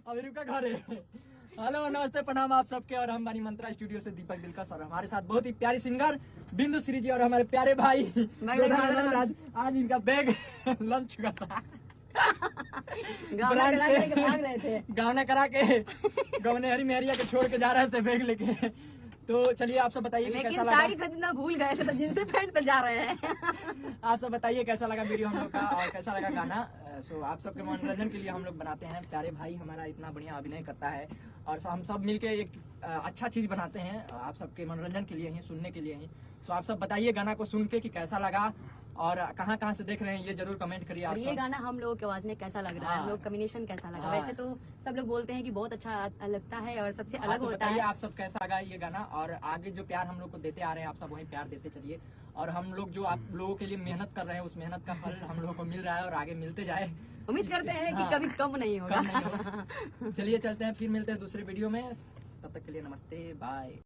अभी रुका घरे। हेलो नमस्ते प्रणाम आप सबके, और हम बानी मंत्रा स्टूडियो से दीपक दिलकश, और हमारे साथ बहुत ही प्यारी सिंगर बिंदु श्री जी और हमारे प्यारे भाई आज इनका बैग लंच चुका था। गाना करा के गवने हरी मेहरिया के छोड़ के जा रहे थे बैग लेके। तो चलिए आप सब बताइए कैसा लगा। साड़ी खरीदना भूल गए थे तो जिनसे पैंट पे जा रहे हैं। आप सब बताइए कैसा लगा वीडियो हम लोग का और कैसा लगा गाना। सो आप सबके मनोरंजन के लिए हम लोग बनाते हैं। प्यारे भाई हमारा इतना बढ़िया अभिनय करता है और हम सब मिलके एक अच्छा चीज बनाते हैं आप सबके मनोरंजन के लिए ही, सुनने के लिए ही। सो आप सब बताइए गाना को सुन के कि कैसा लगा और कहाँ से देख रहे हैं ये जरूर कमेंट करिए। आप ये गाना हम लोगों की आवाज में कैसा लग रहा है, हम लोग कॉम्बिनेशन कैसा लगा। वैसे तो सब लोग बोलते हैं कि बहुत अच्छा लगता है और सबसे अलग होता है। आप सब कैसा लगा ये गाना, और आगे जो प्यार हम लोग को देते आ रहे हैं आप सब वही प्यार देते चलिए। और हम लोग जो आप लोगों के लिए मेहनत कर रहे हैं उस मेहनत का फल हम लोगों को मिल रहा है और आगे मिलते जाए। उम्मीद करते हैं कि कभी कम नहीं होगा। चलिए चलते हैं, फिर मिलते हैं दूसरे वीडियो में। तब तक के लिए नमस्ते, बाय।